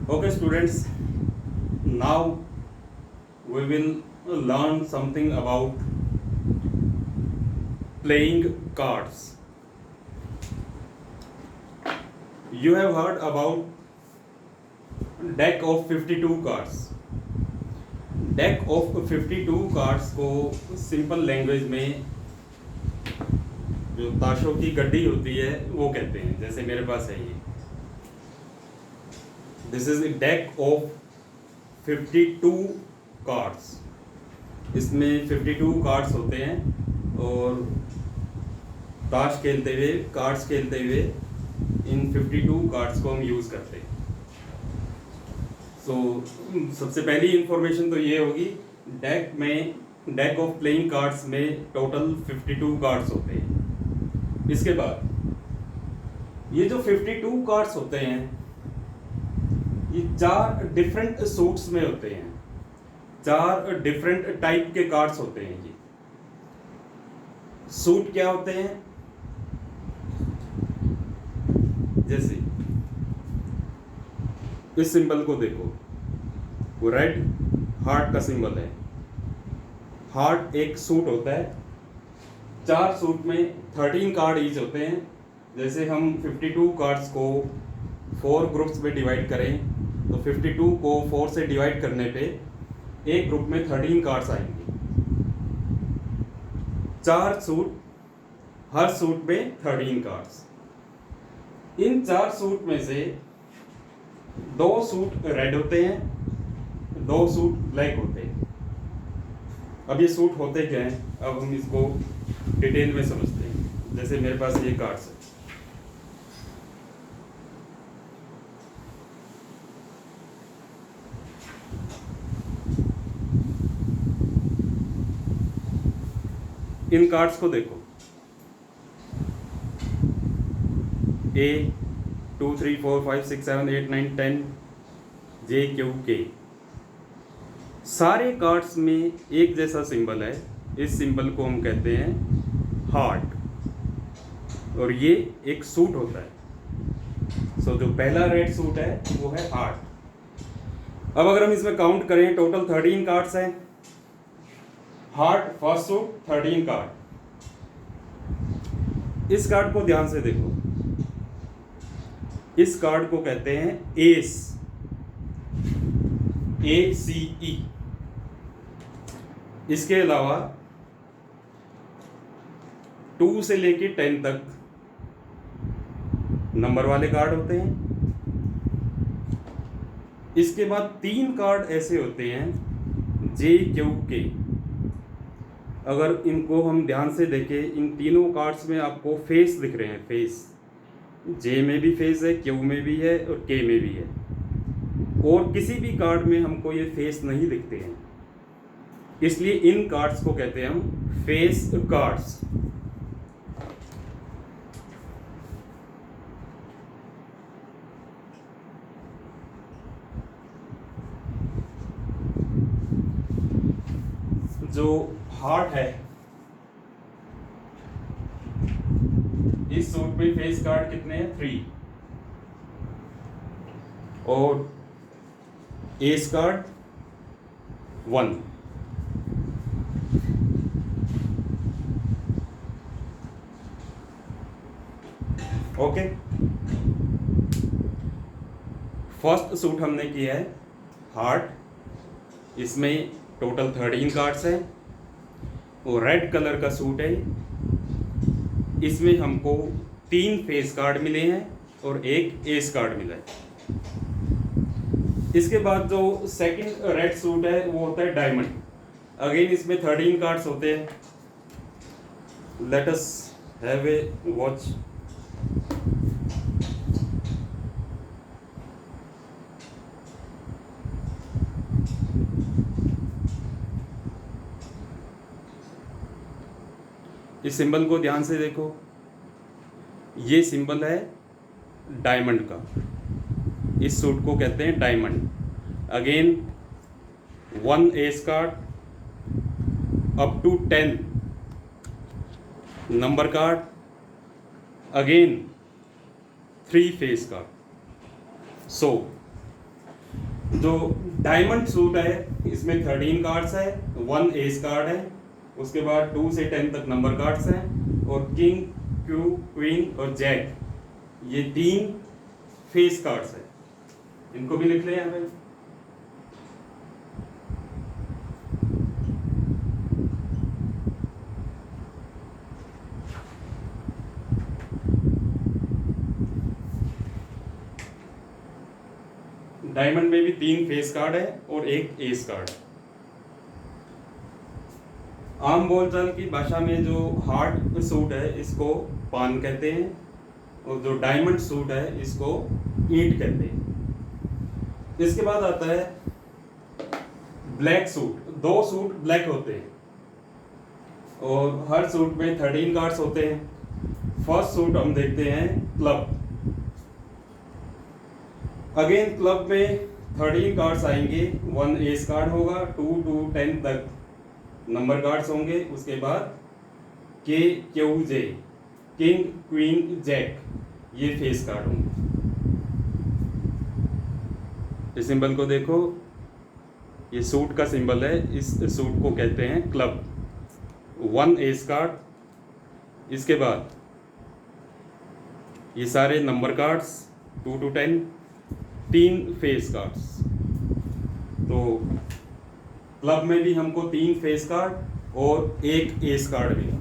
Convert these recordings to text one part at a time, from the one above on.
Okay, students, now we will learn something about playing cards. You have heard about deck of 52 cards. Deck of 52 cards को simple language में जो ताशों की गड्डी होती है वो कहते हैं। जैसे मेरे पास है ये, this is deck of 52 cards. इसमें 52 कार्ड्स होते हैं और ताश खेलते हुए, कार्ड्स खेलते हुए इन 52 कार्ड्स को हम यूज़ करते हैं। तो सबसे पहली इंफॉर्मेशन तो ये होगी, डेक ऑफ प्लेइंग कार्ड्स में टोटल 52 कार्ड्स होते हैं। इसके बाद ये जो 52 कार्ड्स होते हैं ये 4 डिफरेंट सूट्स में होते हैं, 4 डिफरेंट टाइप के कार्ड्स होते हैं। ये सूट क्या होते हैं? जैसे इस सिंबल को देखो, वो रेड हार्ट का सिंबल है। हार्ट एक सूट होता है। 4 सूट में 13 कार्ड ईच होते हैं। जैसे हम 52 कार्ड्स को 4 ग्रुप्स में डिवाइड करें तो 52 को 4 से डिवाइड करने पे एक ग्रुप में 13 कार्ड्स आएंगे। 4 सूट, हर सूट में 13 कार्ड्स। इन 4 सूट में से 2 सूट रेड होते हैं, 2 सूट ब्लैक होते हैं। अब ये सूट होते क्या हैं, अब हम इसको डिटेल में समझते हैं। जैसे मेरे पास ये कार्ड्स है, इन कार्ड्स को देखो, A 2 3 4 5 6 7 8 9 10 J Q K। सारे कार्ड्स में एक जैसा सिंबल है। इस सिंबल को हम कहते हैं हार्ट, और ये एक सूट होता है। सो जो पहला रेड सूट है वो है हार्ट। अब अगर हम इसमें काउंट करें, टोटल 13 कार्ड्स हैं। Heart first suit, 13 card. इस कार्ड को ध्यान से देखो, इस कार्ड को कहते हैं एस, ACE। इसके अलावा 2 से लेके 10 तक नंबर वाले कार्ड होते हैं। इसके बाद 3 कार्ड ऐसे होते हैं JQK। अगर इनको हम ध्यान से देखें, इन तीनों कार्ड्स में आपको फेस दिख रहे हैं। फेस जे में भी फेस है, क्यू में भी है और के में भी है। और किसी भी कार्ड में हमको ये फेस नहीं दिखते हैं, इसलिए इन कार्ड्स को कहते हैं हम फेस कार्ड्स। जो हार्ट है, इस सूट में फेस कार्ड कितने हैं? 3। और S card 1। Okay, first suit हमने किया है हार्ट। इसमें टोटल 13 कार्ड्स हैं। वो रेड कलर का सूट है। इसमें हमको 3 फेस कार्ड मिले हैं और एक एस कार्ड मिला है। इसके बाद जो सेकंड रेड सूट है वो होता है डायमंड। अगेन इसमें 13 कार्ड्स होते हैं। Let us have a watch. इस सिंबल को ध्यान से देखो, ये सिंबल है डायमंड का। इस सूट को कहते हैं diamond. Again 1 ace card up to 10 number card, again 3 face card. So जो डायमंड सूट है इसमें 13 कार्ड्स है, 1 एस कार्ड है, उसके बाद 2 से 10 तक नंबर कार्ड्स हैं, और किंग, क्यू, क्वीन और जैक ये 3 फेस कार्ड्स है। इनको भी लिख लें यहाँ पे। डायमंड में भी 3 फेस कार्ड है और 1 एस कार्ड। आम बोलचाल की भाषा में जो हार्ट सूट है इसको पान कहते हैं, और जो डायमंड सूट है इसको ईंट कहते हैं। इसके बाद आता है ब्लैक सूट। 2 सूट ब्लैक होते हैं और हर सूट में 13 कार्ड्स होते हैं। फर्स्ट सूट हम देखते हैं क्लब। अगेन क्लब में 13 कार्ड्स आएंगे, 1 एस कार्ड होगा, 2 to 10 तक नंबर कार्ड्स होंगे, उसके बाद के, क्यू, जे, किंग, क्वीन, जैक ये फेस कार्ड होंगे। इस सिंबल को देखो, ये सूट का सिंबल है, इस सूट को कहते हैं क्लब। 1 एस कार्ड, इसके बाद ये सारे number cards 2 to 10, 3 face cards. तो क्लब में भी हमको 3 फेस कार्ड और 1 एस कार्ड मिला।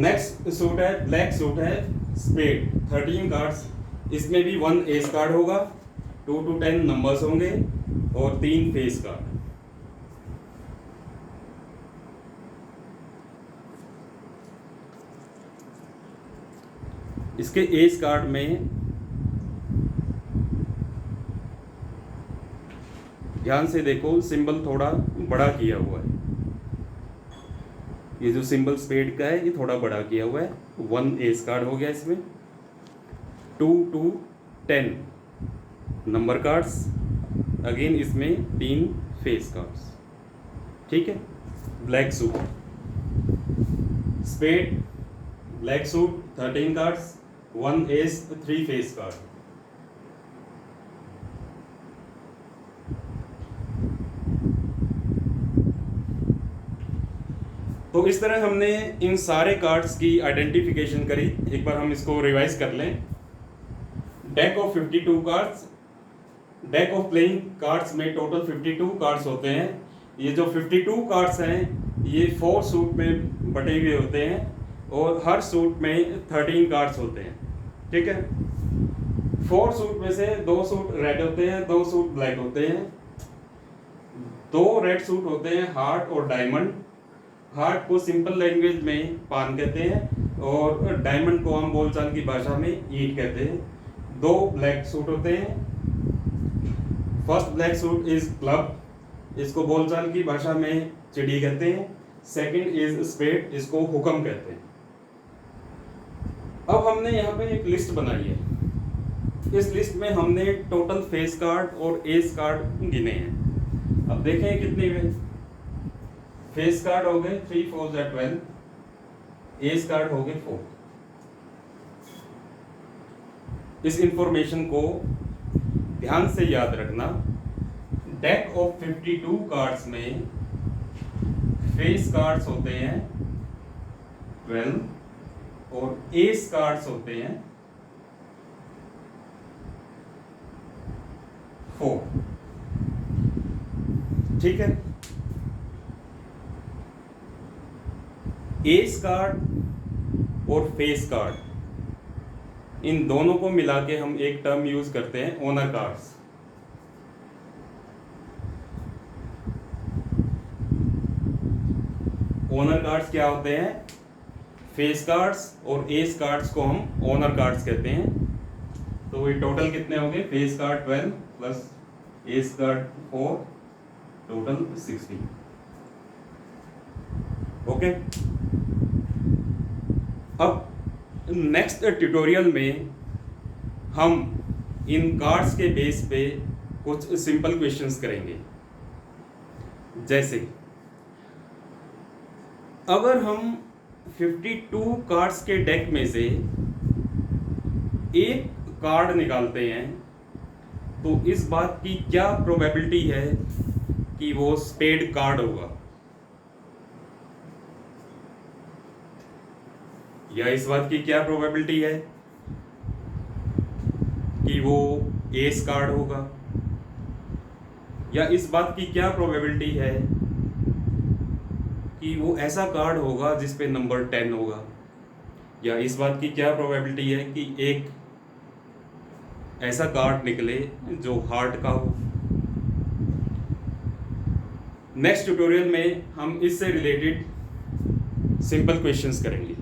नेक्स्ट सूट है ब्लैक सूट है स्पेड। 13 कार्ड्स, इसमें भी 1 एस कार्ड होगा, 2 to 10 नंबर्स होंगे और 3 फेस कार्ड। इसके एस कार्ड में ध्यान से देखो, सिंबल थोड़ा बड़ा किया हुआ है। ये जो सिंबल स्पेड का है ये थोड़ा बड़ा किया हुआ है। 1 एस कार्ड हो गया इसमें, 2 to 10 नंबर कार्ड्स, अगेन इसमें 3 फेस कार्ड्स। ठीक है, black suit spade, black suit 13 cards, 1 ace, 3 face card. तो इस तरह हमने इन सारे कार्ड्स की आइडेंटिफिकेशन करी। एक बार हम इसको रिवाइज कर लें। Deck of 52 cards, deck of playing cards में टोटल 52 कार्ड्स होते हैं। ये जो 52 कार्ड्स हैं ये 4 सूट में बटे हुए होते हैं और हर सूट में 13 कार्ड्स होते हैं। ठीक है, 4 सूट में से 2 सूट रेड होते हैं, 2 सूट ब्लैक होते हैं। 2 रेड सूट होते हैं हार्ट और डायमंड। हार्ट को सिंपल लैंग्वेज में पान कहते हैं और डायमंड को हम बोलचाल की भाषा में ईंट कहते हैं। 2 ब्लैक सूट होते हैं। First black suit is club, इसको बोलचाल की भाषा में चिड़ी कहते हैं। सेकंड इज स्पेड, इसको हुक्म कहते हैं। अब हमने यहाँ पे एक लिस्ट बनाई है। इस लिस्ट में हमने टोटल फेस कार्ड और एस कार्ड गिने हैं। अब देखें कितने हुए। फेस कार्ड हो गए 3 4 12, एस कार्ड हो गए 4। इस इंफॉर्मेशन को ध्यान से याद रखना। डेक ऑफ 52 कार्ड्स में फेस कार्ड्स होते हैं 12 और एस कार्ड्स होते हैं 4। ठीक है, एस कार्ड और फेस कार्ड इन दोनों को मिला के हम एक टर्म यूज करते हैं ओनर कार्ड्स। ओनर कार्ड्स क्या होते हैं? फेस कार्ड्स और एस कार्ड्स को हम ओनर कार्ड्स कहते हैं। तो ये टोटल कितने हो गए? Face card 12 plus S card 4, total 16। Okay, अब नेक्स्ट ट्यूटोरियल में हम इन कार्ड्स के बेस पे कुछ सिंपल क्वेश्चंस करेंगे। जैसे अगर हम 52 कार्ड्स के डेक में से एक कार्ड निकालते हैं, तो इस बात की क्या प्रोबेबिलिटी है कि वो स्पेड कार्ड होगा, या इस बात की क्या प्रोबेबिलिटी है कि वो एस कार्ड होगा, या इस बात की क्या प्रोबेबिलिटी है कि वो ऐसा कार्ड होगा जिस पे नंबर 10 होगा, या इस बात की क्या प्रोबेबिलिटी है कि एक ऐसा कार्ड निकले जो हार्ट का हो। नेक्स्ट ट्यूटोरियल में हम इससे रिलेटेड सिंपल क्वेश्चंस करेंगे।